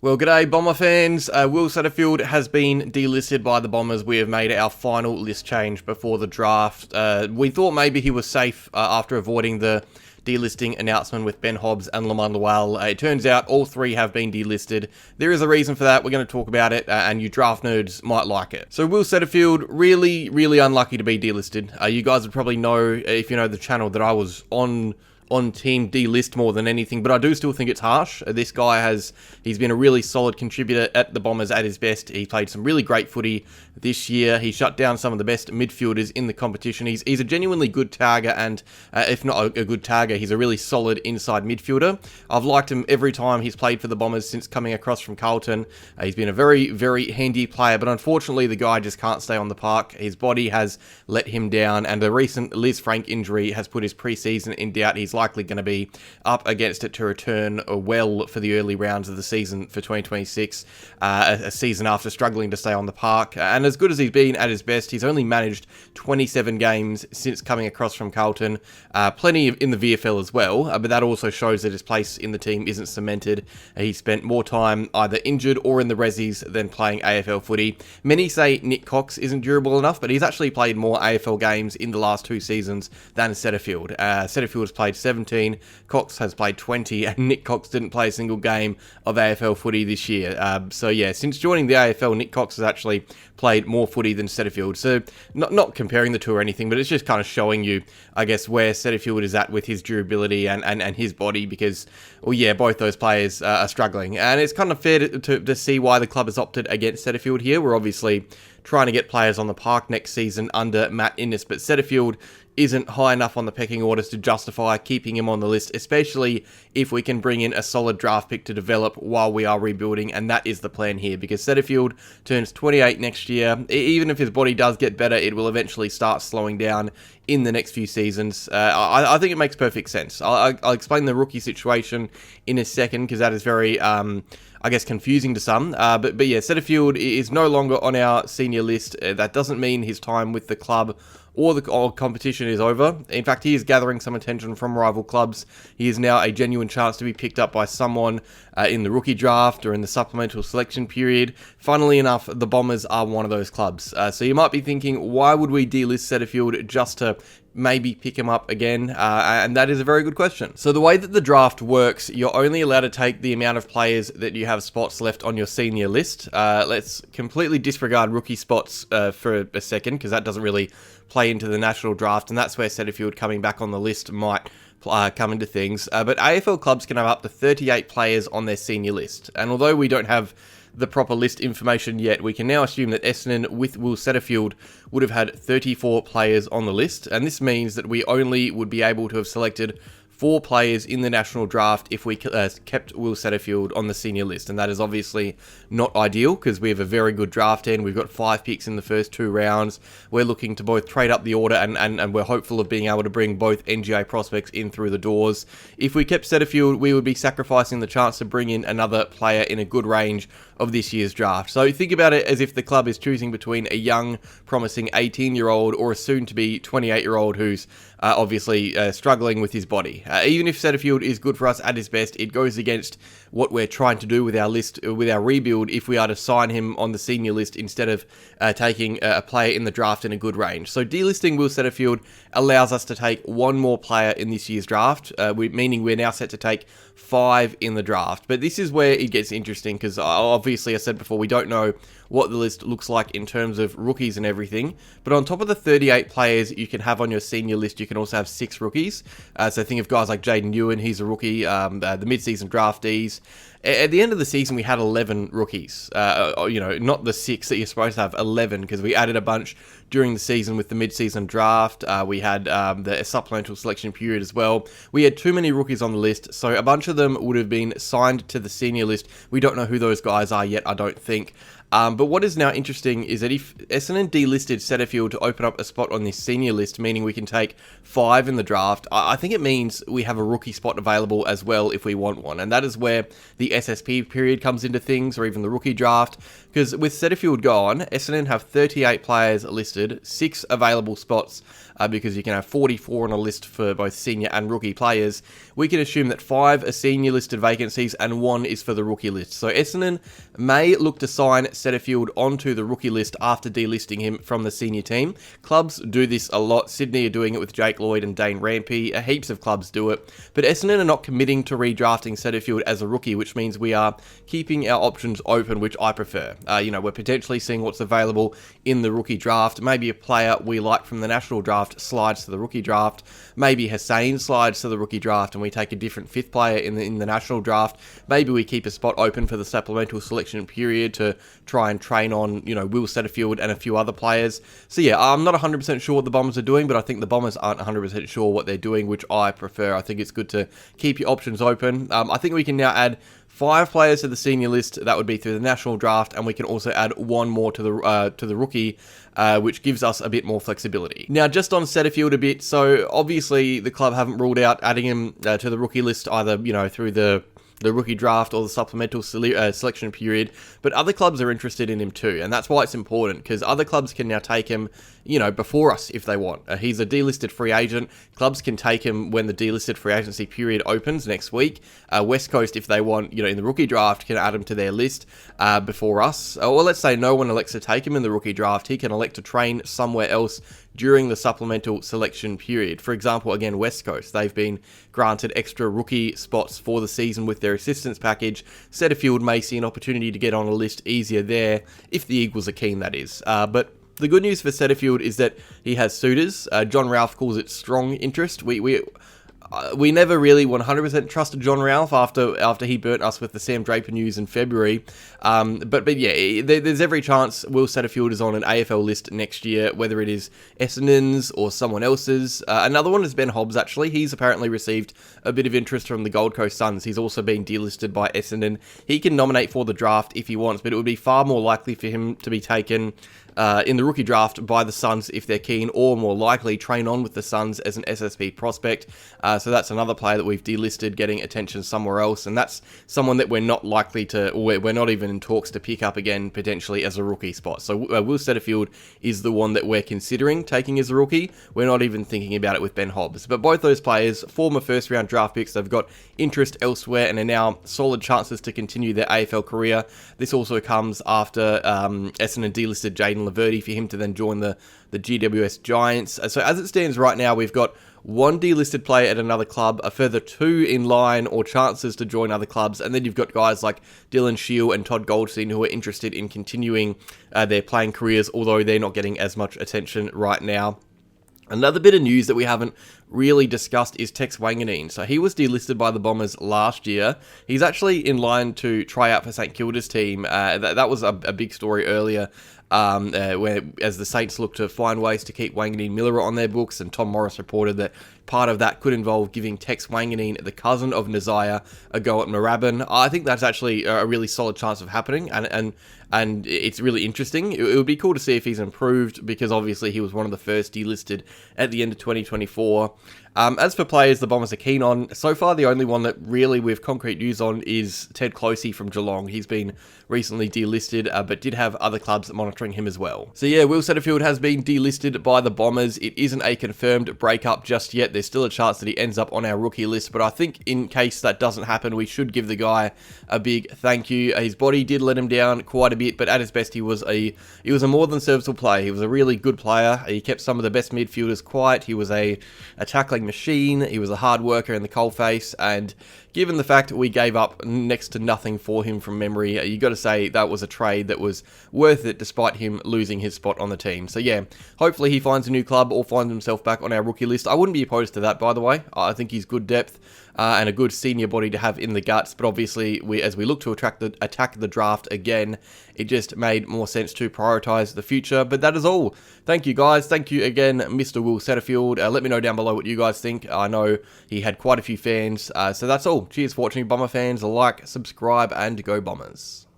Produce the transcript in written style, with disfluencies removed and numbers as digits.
Well, g'day Bomber fans. Will Setterfield has been delisted by the Bombers. We have made our final list change before the draft. We thought maybe he was safe after avoiding the delisting announcement with Ben Hobbs and Lamont Lowell. It turns out all three have been delisted. There is a reason for that. We're going to talk about it, and you draft nerds might like it. So Will Setterfield, really unlucky to be delisted. You guys would probably know, if you know the channel, that I was on team delist more than anything, but I do still think it's harsh. This guy he's been a really solid contributor at the Bombers at his best. He played some really great footy this year. He shut down some of the best midfielders in the competition. He's a genuinely good tagger, and if not a good tagger, he's a really solid inside midfielder. I've liked him every time he's played for the Bombers since coming across from Carlton. He's been a very handy player, but unfortunately the guy just can't stay on the park. His body has let him down, and the recent Liz Frank injury has put his preseason in doubt. He's likely going to be up against it to return well for the early rounds of the season for 2026, a season after struggling to stay on the park. And as good as he's been at his best, he's only managed 27 games since coming across from Carlton, plenty in the VFL as well, but that also shows that his place in the team isn't cemented. He spent more time either injured or in the resis than playing AFL footy. Many say Nick Cox isn't durable enough, but he's actually played more AFL games in the last two seasons than Setterfield. Setterfield has played 17, Cox has played 20, and Nick Cox didn't play a single game of AFL footy this year. So yeah, since joining the AFL, Nick Cox has actually played more footy than Setterfield. So not comparing the two or anything, but it's just kind of showing you, I guess, where Setterfield is at with his durability and his body, because, well, yeah, both those players are struggling. And it's kind of fair to see why the club has opted against Setterfield here. We're obviously trying to get players on the park next season under Matt Innes, but Setterfield isn't high enough on the pecking orders to justify keeping him on the list, especially if we can bring in a solid draft pick to develop while we are rebuilding, and that is the plan here, because Setterfield turns 28 next year. Even if his body does get better, it will eventually start slowing down in the next few seasons. I think it makes perfect sense. I'll explain the rookie situation in a second, because that is very I guess confusing to some, but yeah, Setterfield is no longer on our senior list. That doesn't mean his time with the club or the competition is over. In fact, he is gathering some attention from rival clubs. He is now a genuine chance to be picked up by someone in the rookie draft or in the supplemental selection period. Funnily enough, the Bombers are one of those clubs. So you might be thinking, why would we delist Setterfield just to maybe pick him up again? And that is a very good question. So the way that the draft works, you're only allowed to take the amount of players that you have spots left on your senior list. Let's completely disregard rookie spots for a second, because that doesn't really play into the national draft, and that's where Setterfield coming back on the list might come into things. But AFL clubs can have up to 38 players on their senior list, and although we don't have the proper list information yet, we can now assume that Essendon with Will Setterfield would have had 34 players on the list, and this means that we only would be able to have selected 4 players in the national draft if we kept Will Setterfield on the senior list, and that is obviously not ideal, because we have a very good draft end. We've got 5 picks in the first 2 rounds. We're looking to both trade up the order, and we're hopeful of being able to bring both NGA prospects in through the doors. If we kept Setterfield, we would be sacrificing the chance to bring in another player in a good range of this year's draft. So think about it as if the club is choosing between a young, promising 18-year-old or a soon-to-be 28-year-old who's obviously struggling with his body. Even if Setterfield is good for us at his best, it goes against what we're trying to do with our list, with our rebuild, if we are to sign him on the senior list instead of taking a player in the draft in a good range. So delisting Will Setterfield allows us to take one more player in this year's draft, meaning we're now set to take 5 in the draft. But this is where it gets interesting, because obviously, I said before, we don't know what the list looks like in terms of rookies and everything. But on top of the 38 players you can have on your senior list, you can also have 6 rookies. So think of guys like Jaden Ewan, he's a rookie, the mid-season draftees. At the end of the season, we had 11 rookies. Not the 6 that you're supposed to have, 11, because we added a bunch during the season with the mid-season draft. We had the supplemental selection period as well. We had too many rookies on the list, so a bunch of them would have been signed to the senior list. We don't know who those guys are yet, I don't think. But what is now interesting is that if Essendon delisted Setterfield to open up a spot on this senior list, meaning we can take 5 in the draft, I think it means we have a rookie spot available as well if we want one. And that is where the SSP period comes into things, or even the rookie draft. Because with Setterfield gone, Essendon have 38 players listed, 6 available spots because you can have 44 on a list for both senior and rookie players, we can assume that 5 are senior listed vacancies and 1 is for the rookie list. So Essendon may look to sign Setterfield onto the rookie list after delisting him from the senior team. Clubs do this a lot. Sydney are doing it with Jake Lloyd and Dane Rampey. Heaps of clubs do it. But Essendon are not committing to redrafting Setterfield as a rookie, which means we are keeping our options open, which I prefer. We're potentially seeing what's available in the rookie draft. Maybe a player we like from the national draft slides to the rookie draft. Maybe Hussein slides to the rookie draft and we take a different 5th player in the national draft. Maybe we keep a spot open for the supplemental selection period to try and train on, Will Setterfield and a few other players. So yeah, I'm not 100% sure what the Bombers are doing, but I think the Bombers aren't 100% sure what they're doing, which I prefer. I think it's good to keep your options open. I think we can now add 5 players to the senior list. That would be through the national draft, and we can also add 1 more to the rookie, which gives us a bit more flexibility. Now, just on Setterfield a bit, so obviously the club haven't ruled out adding him to the rookie list either, through the rookie draft or the supplemental selection period, but other clubs are interested in him too, and that's why it's important, because other clubs can now take him, before us if they want. He's a delisted free agent. Clubs can take him when the delisted free agency period opens next week. West Coast, if they want, in the rookie draft, can add him to their list before us. Or let's say no one elects to take him in the rookie draft, he can elect to train somewhere else during the supplemental selection period. For example, again, West Coast, they've been granted extra rookie spots for the season with their assistance package. Setterfield may see an opportunity to get on a list easier there, if the Eagles are keen, that is. But the good news for Setterfield is that he has suitors. John Ralph calls it strong interest. We never really 100% trusted John Ralph after he burnt us with the Sam Draper news in February. But yeah, there's every chance Will Setterfield is on an AFL list next year, whether it is Essendon's or someone else's. Another one is Ben Hobbs, actually. He's apparently received a bit of interest from the Gold Coast Suns. He's also been delisted by Essendon. He can nominate for the draft if he wants, but it would be far more likely for him to be taken in the rookie draft by the Suns if they're keen, or more likely train on with the Suns as an SSP prospect. So that's another player that we've delisted, getting attention somewhere else, and that's someone that we're not likely to, or we're not even in talks to pick up again potentially as a rookie spot. So Will Setterfield is the one that we're considering taking as a rookie. We're not even thinking about it with Ben Hobbs. But both those players, former first round draft picks, they've got interest elsewhere and are now solid chances to continue their AFL career. This also comes after Essendon delisted Jaden Laverty for him to then join the GWS Giants. So as it stands right now, we've got 1 delisted player at another club, a further 2 in line or chances to join other clubs, and then you've got guys like Dylan Shield and Todd Goldstein who are interested in continuing their playing careers, although they're not getting as much attention right now. Another bit of news that we haven't really discussed is Tex Wanganeen. So he was delisted by the Bombers last year. He's actually in line to try out for St Kilda's team. That was a big story earlier, where as the Saints look to find ways to keep Wanganeen Miller on their books, and Tom Morris reported that part of that could involve giving Tex Wanganeen, the cousin of Nazaya, a go at Moorabbin. I think that's actually a really solid chance of happening, and it's really interesting. It would be cool to see if he's improved, because obviously he was one of the first delisted at the end of 2024. As for players the Bombers are keen on, so far the only one that really we have concrete news on is Ted Closey from Geelong. He's been recently delisted, but did have other clubs monitoring him as well. So yeah, Will Setterfield has been delisted by the Bombers. It isn't a confirmed breakup just yet. There's still a chance that he ends up on our rookie list, but I think in case that doesn't happen, we should give the guy a big thank you. His body did let him down quite a bit, but at his best, he was a more than serviceable player. He was a really good player. He kept some of the best midfielders quiet. He was a tackling machine. He was a hard worker in the coalface, and given the fact we gave up next to nothing for him from memory, you got to say that was a trade that was worth it despite him losing his spot on the team. So yeah, hopefully he finds a new club or finds himself back on our rookie list. I wouldn't be opposed to that, by the way. I think he's good depth and a good senior body to have in the guts, but obviously as we look to attack the draft again, it just made more sense to prioritise the future. But that is all. Thank you guys. Thank you again, Mr. Will Setterfield. Let me know down below what you guys think. I know he had quite a few fans. So that's all. Cheers for watching, Bomber fans. Like, subscribe, and go Bombers.